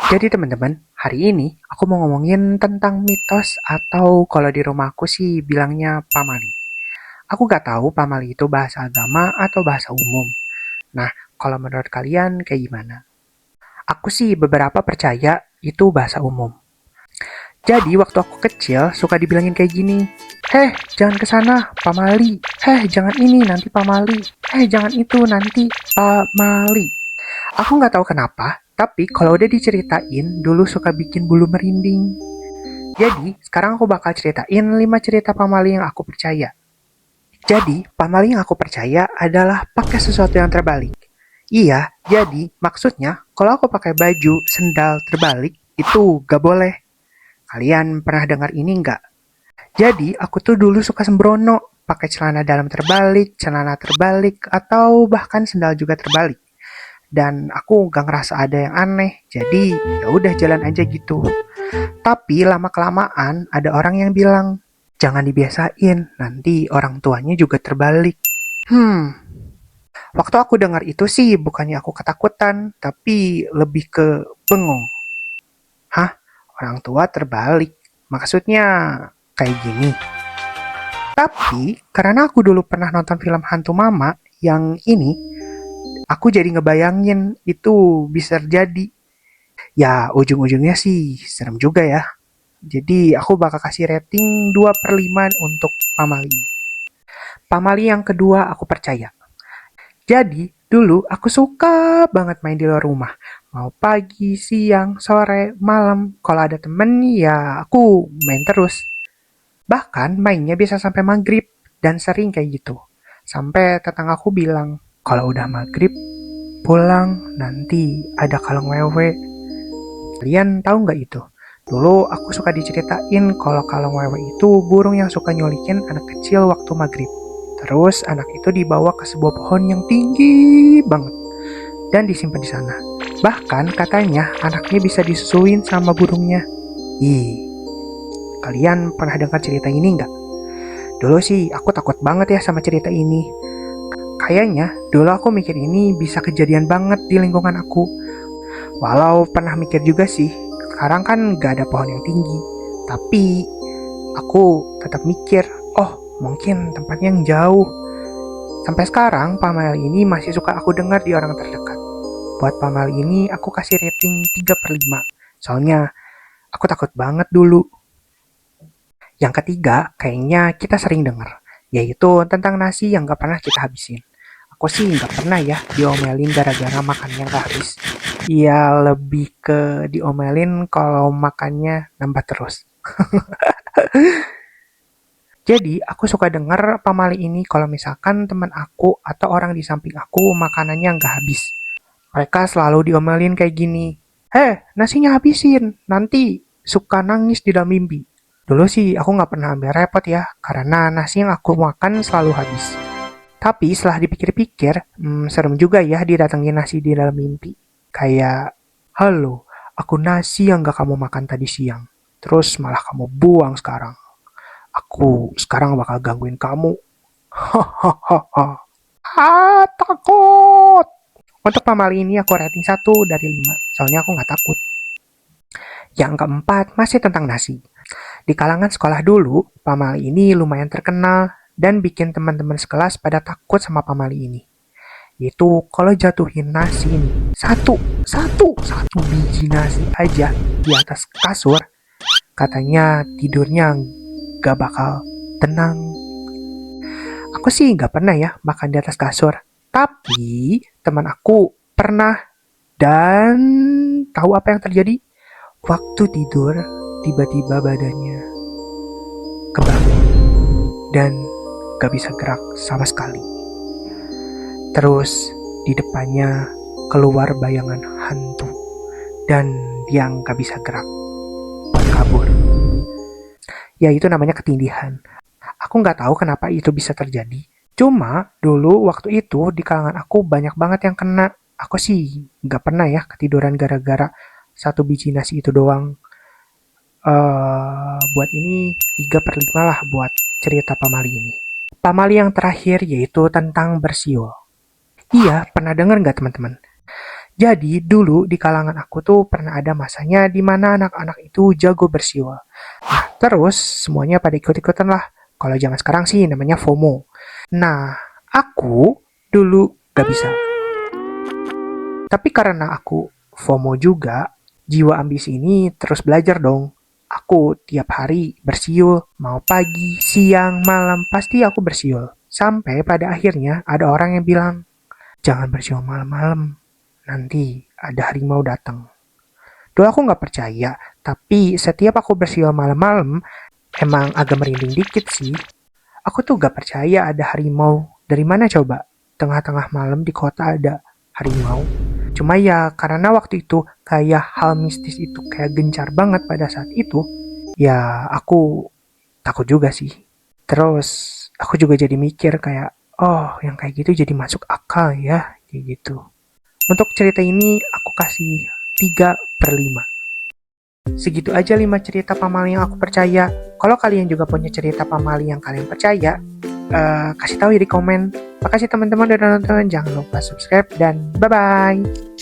Jadi teman-teman, hari ini aku mau ngomongin tentang mitos atau kalau di rumahku sih bilangnya pamali. Aku gak tahu pamali itu bahasa agama atau bahasa umum. Nah, kalau menurut kalian kayak gimana? Aku sih beberapa percaya itu bahasa umum. Jadi waktu aku kecil suka dibilangin kayak gini, "Heh, jangan ke sana, pamali. Heh, jangan ini, nanti pamali. Heh, jangan itu, nanti pamali." Aku nggak tahu kenapa, tapi kalau udah diceritain, dulu suka bikin bulu merinding. Jadi, sekarang aku bakal ceritain 5 cerita pamali yang aku percaya. Jadi, pamali yang aku percaya adalah pakai sesuatu yang terbalik. Iya, jadi maksudnya kalau aku pakai baju sendal terbalik, itu gak boleh. Kalian pernah dengar ini nggak? Jadi, aku tuh dulu suka sembrono, pakai celana dalam terbalik, celana terbalik, atau bahkan sendal juga terbalik. Dan aku gak ngerasa ada yang aneh, jadi ya udah jalan aja gitu. Tapi lama kelamaan ada orang yang bilang, jangan dibiasain, nanti orang tuanya juga terbalik. Waktu aku dengar itu sih bukannya aku ketakutan, tapi lebih ke bengong. Hah? Orang tua terbalik? Maksudnya kayak gini. Tapi karena aku dulu pernah nonton film hantu mama yang ini, aku jadi ngebayangin itu bisa terjadi. Ya ujung-ujungnya sih serem juga ya. Jadi aku bakal kasih rating 2/5 untuk pamali. Pamali yang kedua aku percaya. Jadi dulu aku suka banget main di luar rumah. Mau pagi, siang, sore, malam. Kalau ada temen ya aku main terus. Bahkan mainnya bisa sampai maghrib dan sering kayak gitu. Sampai tetanggaku bilang, kalau udah maghrib pulang nanti ada kaleng wewe. Kalian tahu nggak itu? Dulu aku suka diceritain kalau kaleng wewe itu burung yang suka nyulikin anak kecil waktu maghrib. Terus anak itu dibawa ke sebuah pohon yang tinggi banget dan disimpan di sana. Bahkan katanya anaknya bisa disusuin sama burungnya. Ih, kalian pernah dengar cerita ini nggak? Dulu sih aku takut banget ya sama cerita ini. Kayaknya dulu aku mikir ini bisa kejadian banget di lingkungan aku. Walau pernah mikir juga sih, sekarang kan gak ada pohon yang tinggi. Tapi aku tetap mikir, oh mungkin tempatnya yang jauh. Sampai sekarang pamali ini masih suka aku dengar di orang terdekat. Buat pamali ini aku kasih rating 3/5. Soalnya aku takut banget dulu. Yang ketiga, kayaknya kita sering dengar, yaitu tentang nasi yang gak pernah kita habisin. Aku sih gak pernah ya diomelin gara-gara makannya gak habis. Ya lebih ke diomelin kalau makannya nambah terus. Jadi aku suka denger pamali ini kalau misalkan teman aku atau orang di samping aku makanannya nggak habis. Mereka selalu diomelin kayak gini. Nasinya habisin, nanti suka nangis di dalam mimpi. Dulu sih aku nggak pernah ambil repot ya, karena nasi yang aku makan selalu habis. Tapi setelah dipikir-pikir, serem juga ya didatengin nasi di dalam mimpi. Kayak, halo, aku nasi yang gak kamu makan tadi siang. Terus malah kamu buang sekarang. Aku sekarang bakal gangguin kamu. Hahaha. Takut. Untuk pamali ini aku rating 1/5. Soalnya aku gak takut. Yang keempat masih tentang nasi. Di kalangan sekolah dulu, pamali ini lumayan terkenal dan bikin teman-teman sekelas pada takut sama pamali ini. Yaitu kalau jatuhin nasi ini, satu biji nasi aja di atas kasur, katanya tidurnya gak bakal tenang. Aku sih gak pernah ya makan di atas kasur, tapi teman aku pernah dan tahu apa yang terjadi? Waktu tidur, tiba-tiba badannya kebangun dan gak bisa gerak sama sekali. Terus di depannya keluar bayangan hantu dan dia gak bisa gerak buat kabur. Ya itu namanya ketindihan. Aku gak tahu kenapa itu bisa terjadi. Cuma dulu waktu itu di kalangan aku banyak banget yang kena. Aku sih gak pernah ya ketiduran gara-gara satu biji nasi itu doang. Buat ini 3/5 lah buat cerita pamali ini. Pamali yang terakhir yaitu tentang bersiul. Iya, pernah dengar nggak teman-teman? Jadi dulu di kalangan aku tuh pernah ada masanya di mana anak-anak itu jago bersiul. Nah, terus semuanya pada ikut-ikutan lah. Kalau zaman sekarang sih namanya FOMO. Nah, aku dulu gak bisa. Tapi karena aku FOMO juga, jiwa ambisi ini terus belajar dong. Aku tiap hari bersiul, mau pagi, siang, malam, pasti aku bersiul. Sampai pada akhirnya ada orang yang bilang, jangan bersiul malam-malam, nanti ada harimau datang. Dulu aku nggak percaya, tapi setiap aku bersiul malam-malam, emang agak merinding dikit sih. Aku tuh gak percaya ada harimau. Dari mana coba? Tengah-tengah malam di kota ada harimau. Cuma ya karena waktu itu kayak hal mistis itu kayak gencar banget pada saat itu, ya aku takut juga sih. Terus aku juga jadi mikir kayak, oh yang kayak gitu jadi masuk akal ya, kayak gitu. Untuk cerita ini aku kasih 3/5. Segitu aja 5 cerita pamali yang aku percaya. Kalau kalian juga punya cerita pamali yang kalian percaya, kasih tahu ya di komen. Makasih teman-teman udah nonton. Jangan lupa subscribe dan bye-bye.